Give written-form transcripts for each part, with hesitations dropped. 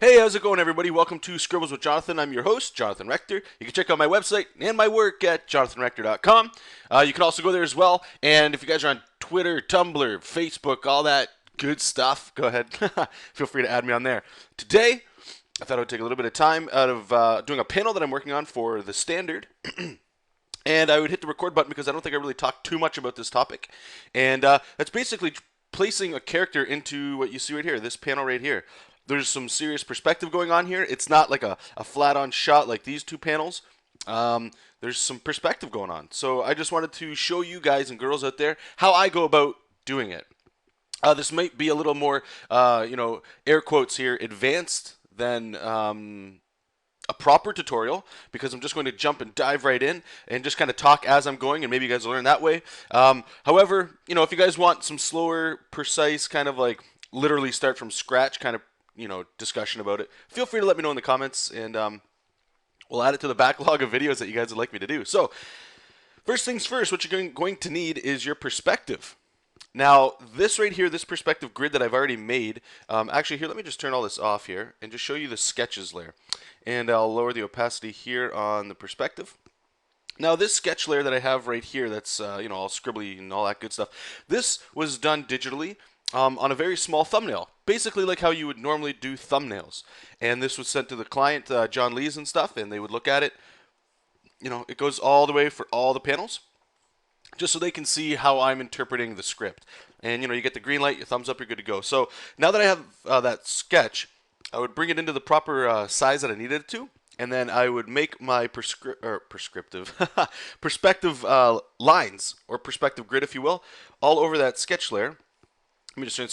Hey, how's it going, everybody? Welcome to Scribbles with Jonathan. I'm your host, Jonathan Rector. You can check out my website and my work at jonathanrector.com. You can also go there as well. And if you guys are on Twitter, Tumblr, Facebook, all that good stuff, go ahead. Feel free to add me on there. Today, I thought I would take a little bit of time out of doing a panel that I'm working on for the Standard. And I would hit the record button because I don't think I really talked too much about this topic. And that's basically placing a character into what you see right here, this panel right here. There's some serious perspective going on here. It's not like a flat-on shot like these two panels. There's some perspective going on. So I just wanted to show you guys and girls out there how I go about doing it. This might be a little more, air quotes here, advanced than a proper tutorial, because I'm just going to jump and dive right in and just kind of talk as I'm going, and maybe you guys will learn that way. However, if you guys want some slower, precise, kind of like literally start from scratch kind of discussion about it, feel free to let me know in the comments, and we'll add it to the backlog of videos that you guys would like me to do. So first things first, what you're going to need is your perspective. Now, this right here, this perspective grid that I've already made, actually here, let me just turn all this off here and just show you the sketches layer. And I'll lower the opacity here on the perspective. Now, this sketch layer that I have right here, that's, all scribbly and all that good stuff, this was done digitally on a very small thumbnail, basically like how you would normally do thumbnails. And this was sent to the client, John Lee's and stuff, and they would look at it. It goes all the way for all the panels, just so they can see how I'm interpreting the script. And you get the green light, your thumbs up, you're good to go. So now that I have that sketch, I would bring it into the proper size that I needed it to, and then I would make my perspective lines, or perspective grid, if you will, all over that sketch layer. Let me just turn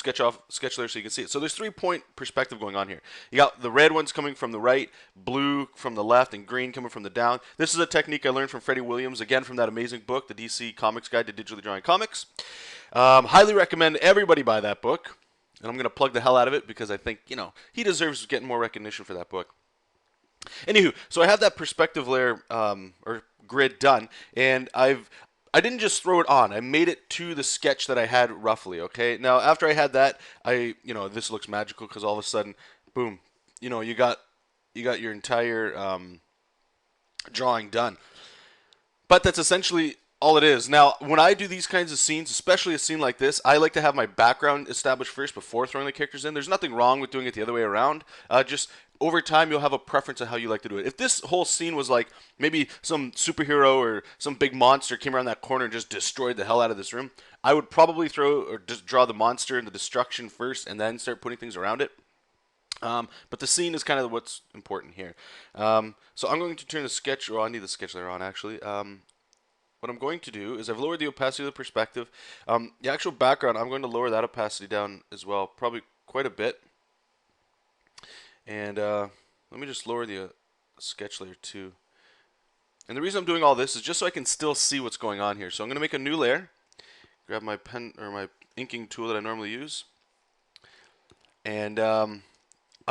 sketch layer so you can see it. So there's 3-point perspective going on here. You got the red ones coming from the right, blue from the left, and green coming from the down. This is a technique I learned from Freddie Williams, again from that amazing book, the DC Comics Guide to Digitally Drawing Comics. Highly recommend everybody buy that book. And I'm going to plug the hell out of it because I think, he deserves getting more recognition for that book. Anywho, so I have that perspective layer or grid done, and I didn't just throw it on. I made it to the sketch that I had roughly, okay? Now, after I had that, this looks magical because all of a sudden, boom, you got your entire drawing done. But that's essentially all it is. Now, when I do these kinds of scenes, especially a scene like this, I like to have my background established first before throwing the characters in. There's nothing wrong with doing it the other way around. Just over time, you'll have a preference of how you like to do it. If this whole scene was like maybe some superhero or some big monster came around that corner and just destroyed the hell out of this room, I would probably throw or just draw the monster and the destruction first and then start putting things around it. But the scene is kind of what's important here. So I'm going to turn the sketch, I need the sketch layer on actually. What I'm going to do is I've lowered the opacity of the perspective. The actual background, I'm going to lower that opacity down as well, probably quite a bit. And let me just lower the sketch layer too. And the reason I'm doing all this is just so I can still see what's going on here. So I'm going to make a new layer, grab my pen or my inking tool that I normally use, and I'm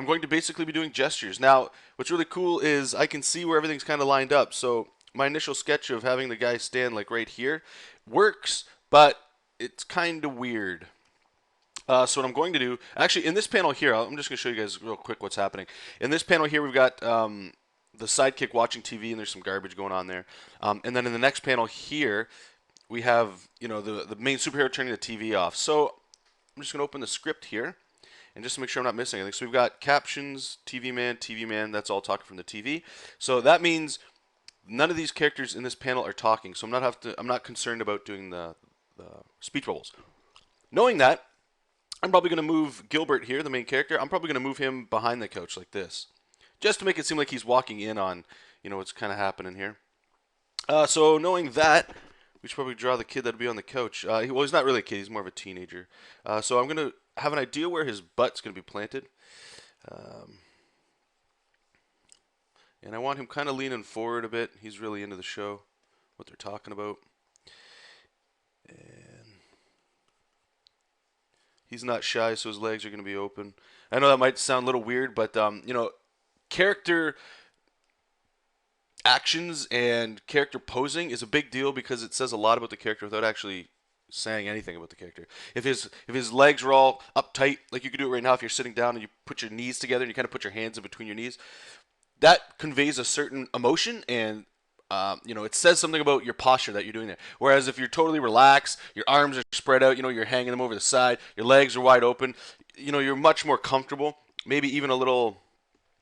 going to basically be doing gestures. Now, what's really cool is I can see where everything's kind of lined up. So my initial sketch of having the guy stand like right here works, but it's kind of weird. So what I'm going to do, actually in this panel here, I'm just going to show you guys real quick what's happening. In this panel here, we've got the sidekick watching TV, and there's some garbage going on there. And then in the next panel here, we have the main superhero turning the TV off. So I'm just going to open the script here, and just to make sure I'm not missing anything. So we've got captions, TV man, that's all talking from the TV. So that means none of these characters in this panel are talking, so I'm not concerned about doing the speech bubbles. Knowing that, I'm probably going to move Gilbert here, the main character. I'm probably going to move him behind the couch like this, just to make it seem like he's walking in on, what's kind of happening here. So knowing that, we should probably draw the kid that'd be on the couch. Well, he's not really a kid; he's more of a teenager. So I'm going to have an idea where his butt's going to be planted. And I want him kind of leaning forward a bit. He's really into the show, what they're talking about. And he's not shy, so his legs are going to be open. I know that might sound a little weird, but, character actions and character posing is a big deal because it says a lot about the character without actually saying anything about the character. If his legs are all uptight, like you could do it right now if you're sitting down and you put your knees together and you kind of put your hands in between your knees, that conveys a certain emotion and it says something about your posture that you're doing there. Whereas if you're totally relaxed, your arms are spread out, you're hanging them over the side, your legs are wide open, you're much more comfortable. Maybe even a little,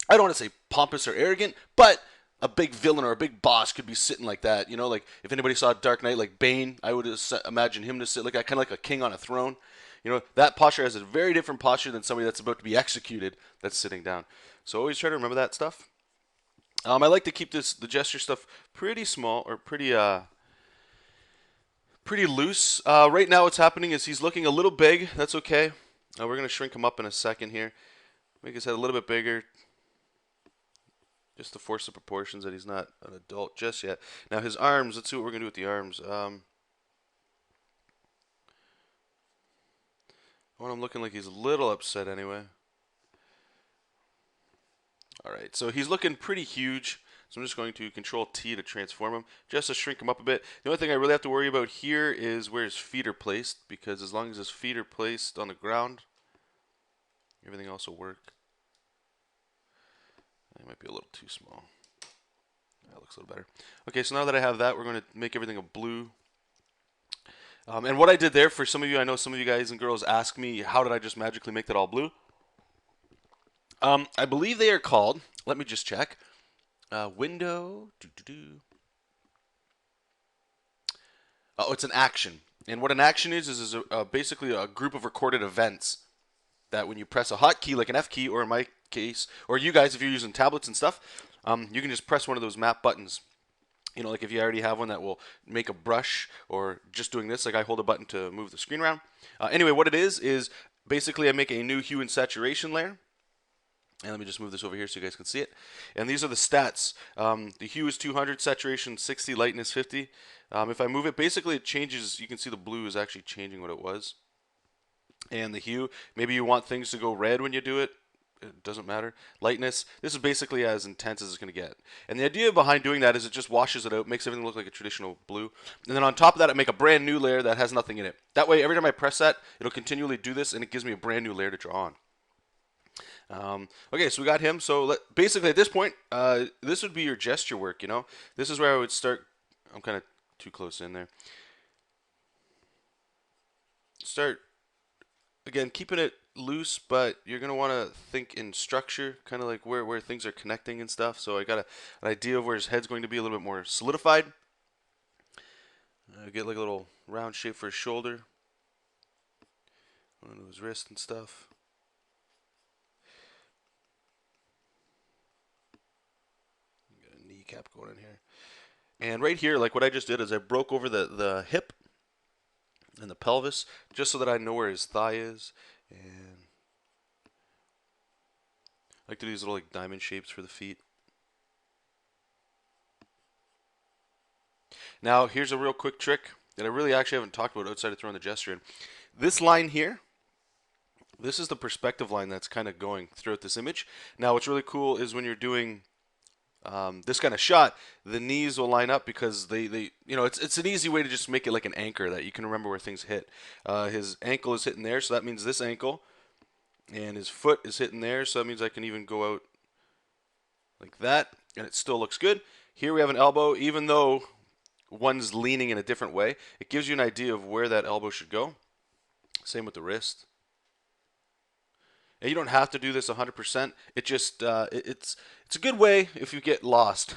I don't want to say pompous or arrogant, but a big villain or a big boss could be sitting like that. Like if anybody saw Dark Knight, like Bane, I would imagine him to sit like that, kind of like a king on a throne. That posture has a very different posture than somebody that's about to be executed that's sitting down. So always try to remember that stuff. I like to keep the gesture stuff pretty small or pretty loose. Right now what's happening is he's looking a little big. That's okay. We're going to shrink him up in a second here. Make his head a little bit bigger. Just to force the proportions that he's not an adult just yet. Now his arms, let's see what we're going to do with the arms. Well, I'm looking like he's a little upset anyway. Alright, so he's looking pretty huge. So I'm just going to Control T to transform him, just to shrink him up a bit. The only thing I really have to worry about here is where his feet are placed, because as long as his feet are placed on the ground, everything else will work. It might be a little too small. That looks a little better. Okay, so now that I have that, we're going to make everything a blue. And what I did there, for some of you, I know some of you guys and girls ask me, how did I just magically make that all blue? I believe they are called, let me just check, window, oh, it's an action. And what an action is basically a group of recorded events that when you press a hotkey like an F key, or in my case, or you guys if you're using tablets and stuff, you can just press one of those map buttons. Like if you already have one that will make a brush, or just doing this, like I hold a button to move the screen around. Anyway, what it is basically I make a new hue and saturation layer. And let me just move this over here so you guys can see it. And these are the stats. The hue is 200, saturation 60, lightness 50. If I move it, basically it changes. You can see the blue is actually changing what it was. And the hue, maybe you want things to go red when you do it. It doesn't matter. Lightness, this is basically as intense as it's going to get. And the idea behind doing that is it just washes it out, makes everything look like a traditional blue. And then on top of that, I make a brand new layer that has nothing in it. That way, every time I press that, it'll continually do this, and it gives me a brand new layer to draw on. Okay, so we got him. So basically at this point, this would be your gesture work, This is where I would start. I'm kind of too close in there. Start, again, keeping it loose, but you're going to want to think in structure, kind of like where things are connecting and stuff. So I got an idea of where his head's going to be a little bit more solidified. Get like a little round shape for his shoulder. Onto his wrist and stuff. Got a kneecap going in here. And right here, like what I just did is I broke over the hip and the pelvis just so that I know where his thigh is. And I like to do these little like diamond shapes for the feet. Now here's a real quick trick that I really actually haven't talked about outside of throwing the gesture in. This line here, this is the perspective line that's kind of going throughout this image. Now what's really cool is when you're doing this kind of shot, the knees will line up because it's an easy way to just make it like an anchor that you can remember where things hit. His ankle is hitting there, so that means this ankle, and his foot is hitting there, so that means I can even go out like that, and it still looks good. Here we have an elbow, even though one's leaning in a different way, it gives you an idea of where that elbow should go. Same with the wrist. And you don't have to do this 100%. It just it's a good way if you get lost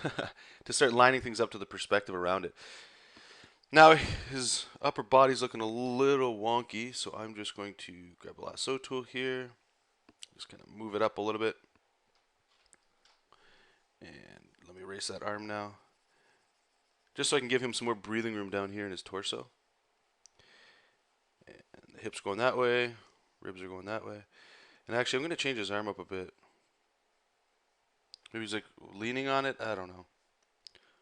to start lining things up to the perspective around it. Now his upper body's looking a little wonky, so I'm just going to grab a lasso tool here, just kind of move it up a little bit, and let me erase that arm now, just so I can give him some more breathing room down here in his torso. And the hips going that way, ribs are going that way. And actually, I'm going to change his arm up a bit. Maybe he's like leaning on it. I don't know.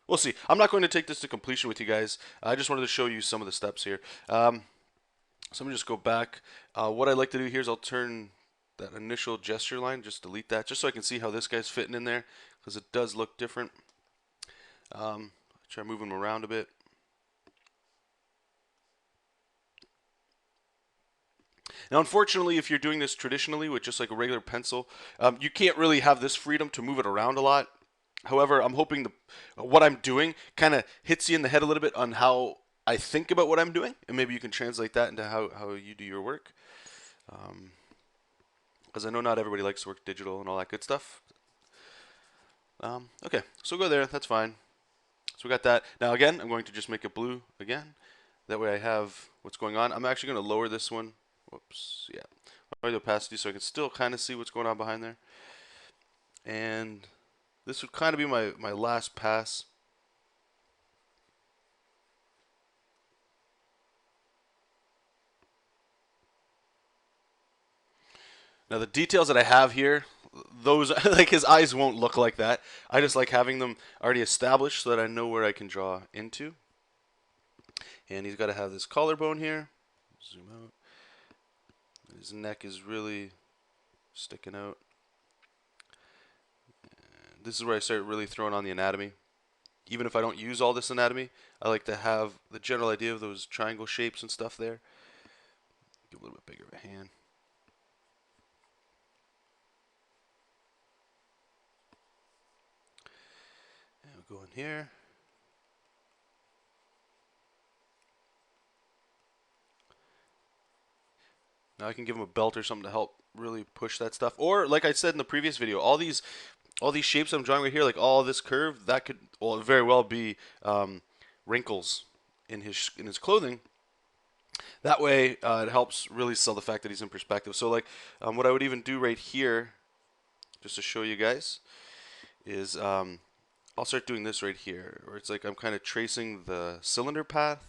We'll see. I'm not going to take this to completion with you guys. I just wanted to show you some of the steps here. So I'm going to just go back. What I like to do here is I'll turn that initial gesture line, just delete that, just so I can see how this guy's fitting in there, because it does look different. Try moving him around a bit. Now, unfortunately, if you're doing this traditionally with just like a regular pencil, you can't really have this freedom to move it around a lot. However, I'm hoping what I'm doing kind of hits you in the head a little bit on how I think about what I'm doing, and maybe you can translate that into how you do your work. Because I know not everybody likes to work digital and all that good stuff. Okay, so go there. That's fine. So we got that. Now again, I'm going to just make it blue again. That way I have what's going on. I'm actually going to lower this one. Whoops. Yeah. Lower the opacity so I can still kind of see what's going on behind there. And this would kind of be my last pass. Now the details that I have here, those like his eyes won't look like that. I just like having them already established so that I know where I can draw into. And he's got to have this collarbone here. Zoom out. His neck is really sticking out. And this is where I start really throwing on the anatomy. Even if I don't use all this anatomy, I like to have the general idea of those triangle shapes and stuff there. Give a little bit bigger of a hand. And we'll go in here. Now I can give him a belt or something to help really push that stuff. Or, like I said in the previous video, all these shapes I'm drawing right here, like all this curve, that could very well be wrinkles in his clothing. That way, it helps really sell the fact that he's in perspective. So, like, what I would even do right here, just to show you guys, is I'll start doing this right here, where it's like I'm kind of tracing the cylinder path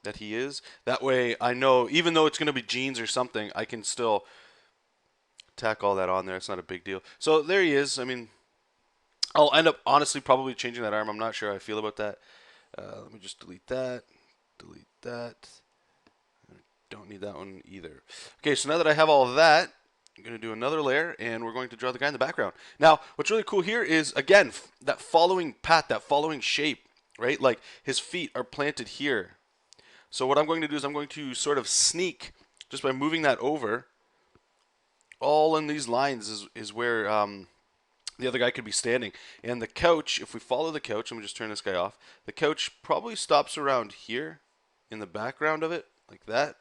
that he is. That way, I know, even though it's going to be jeans or something, I can still tack all that on there. It's not a big deal. So there he is. I mean, I'll end up honestly probably changing that arm. I'm not sure how I feel about that. Let me just delete that. Delete that. Don't need that one either. Okay, so now that I have all of that, I'm going to do another layer, and we're going to draw the guy in the background. Now, what's really cool here is, again, that following path, that following shape, right? Like, his feet are planted here. So what I'm going to do is I'm going to sort of sneak, just by moving that over, all in these lines is where the other guy could be standing. And the couch, if we follow the couch, let me just turn this guy off. The couch probably stops around here in the background of it, like that.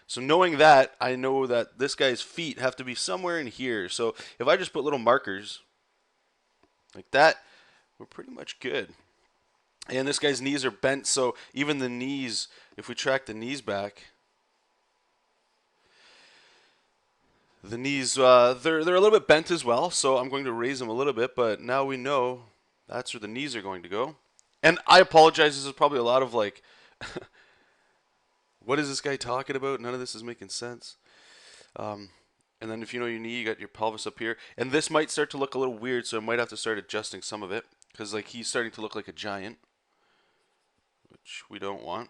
So knowing that, I know that this guy's feet have to be somewhere in here. So if I just put little markers like that, we're pretty much good. And this guy's knees are bent, so even the knees, if we track the knees back, the knees, they're a little bit bent as well, so I'm going to raise them a little bit, but now we know that's where the knees are going to go. And I apologize, this is probably a lot of like, what is this guy talking about? None of this is making sense. And then if you know your knee, you got your pelvis up here. And this might start to look a little weird, so I might have to start adjusting some of it, because like he's starting to look like a giant, which we don't want.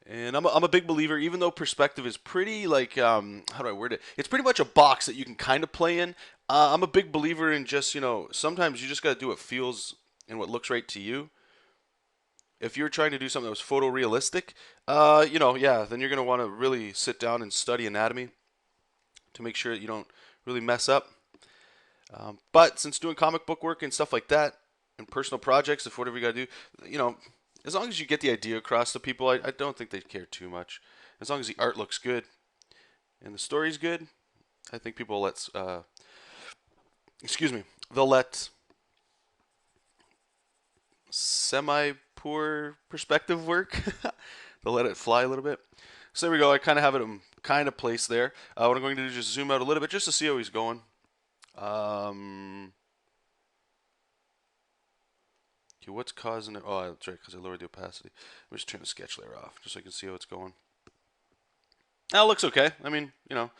And I'm a big believer, even though perspective is pretty, like, how do I word it? It's pretty much a box that you can kind of play in. I'm a big believer in just, you know, sometimes you just got to do what feels and what looks right to you. If you're trying to do something that was photorealistic, you know, yeah, then you're going to want to really sit down and study anatomy to make sure that you don't really mess up. But since doing comic book work and stuff like that, and personal projects, if whatever you got to do, you know, as long as you get the idea across to people, I don't think they care too much. As long as the art looks good and the story's good, I think people will let, they'll let semi-poor perspective work. They'll let it fly a little bit. So there we go. I kind of have it kind of placed there. What I'm going to do is just zoom out a little bit just to see how he's going. Okay, what's causing it? Oh, that's right, because I lowered the opacity. Let me just turn the sketch layer off, just so I can see how it's going. Now it looks okay. I mean, you know,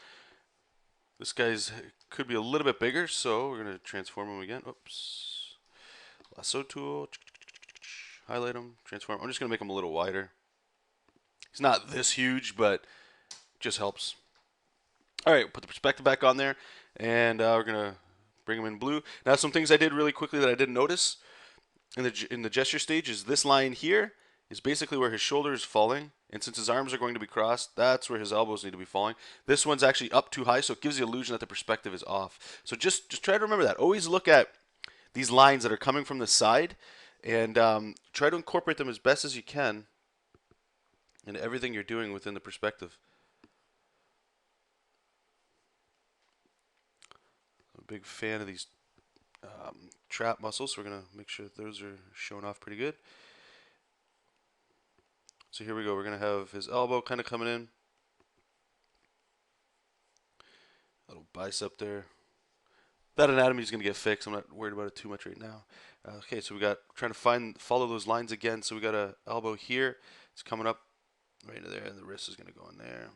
this guy's could be a little bit bigger, so we're going to transform him again. Oops. Lasso tool. Highlight him. Transform. I'm just going to make him a little wider. He's not this huge, but just helps. All right, put the perspective back on there, and we're going to bring him in blue. Now, some things I did really quickly that I didn't notice in the gesture stage is this line here is basically where his shoulder is falling. And since his arms are going to be crossed, that's where his elbows need to be falling. This one's actually up too high, so it gives the illusion that the perspective is off. So just try to remember that. Always look at these lines that are coming from the side and try to incorporate them as best as you can in everything you're doing within the perspective. I'm a big fan of these trap muscles, so we're going to make sure that those are showing off pretty good. So here we go. We're going to have his elbow kind of coming in. Little bicep there. That anatomy is going to get fixed. I'm not worried about it too much right now. Okay, so we got trying to follow those lines again. So we got a elbow here. It's coming up right into there, and the wrist is going to go in there.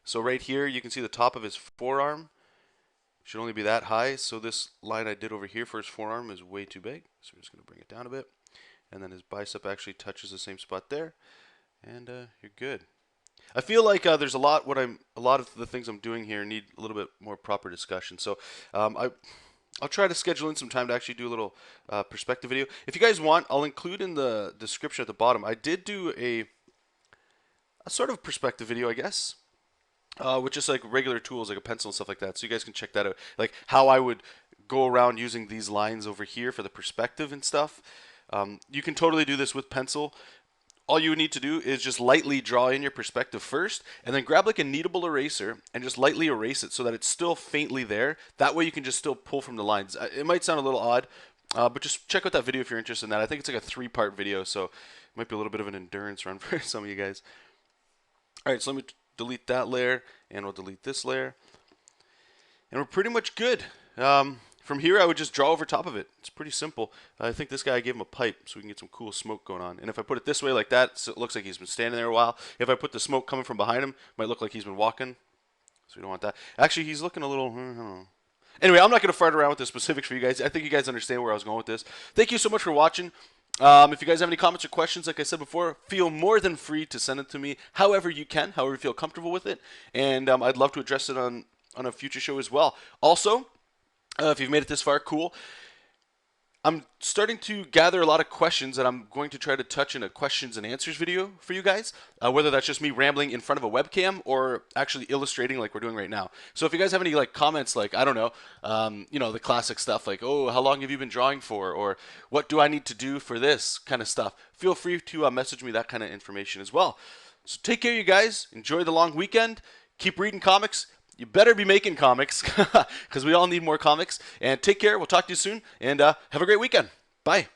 So right here, you can see the top of his forearm should only be that high. So this line I did over here for his forearm is way too big. So we're just going to bring it down a bit. And then his bicep actually touches the same spot there, and you're good. I feel like there's a lot of the things I'm doing here need a little bit more proper discussion. So I'll try to schedule in some time to actually do a little perspective video. If you guys want, I'll include in the description at the bottom. I did do a sort of perspective video, I guess, with just like regular tools like a pencil and stuff like that. So you guys can check that out, like how I would go around using these lines over here for the perspective and stuff. You can totally do this with pencil. All you would need to do is just lightly draw in your perspective first, and then grab like a kneadable eraser and just lightly erase it so that it's still faintly there. That way you can just still pull from the lines. It might sound a little odd, but just check out that video if you're interested in that. I think it's like a 3-part video, so it might be a little bit of an endurance run for some of you guys. Alright, so let me delete that layer, and we'll delete this layer. And we're pretty much good. From here, I would just draw over top of it. It's pretty simple. I think this guy, I gave him a pipe so we can get some cool smoke going on. And if I put it this way like that, so it looks like he's been standing there a while. If I put the smoke coming from behind him, it might look like he's been walking. So we don't want that. Actually, he's looking a little... Anyway, I'm not going to fart around with the specifics for you guys. I think you guys understand where I was going with this. Thank you so much for watching. If you guys have any comments or questions, like I said before, feel more than free to send it to me however you can, however you feel comfortable with it. And I'd love to address it on a future show as well. Also... if you've made it this far, cool. I'm starting to gather a lot of questions that I'm going to try to touch in a questions and answers video for you guys, whether that's just me rambling in front of a webcam or actually illustrating like we're doing right now. So if you guys have any like comments, like, I don't know, the classic stuff like, oh, how long have you been drawing for? Or what do I need to do for this kind of stuff? Feel free to message me that kind of information as well. So take care, you guys. Enjoy the long weekend. Keep reading comics. You better be making comics because we all need more comics. And take care. We'll talk to you soon. And have a great weekend. Bye.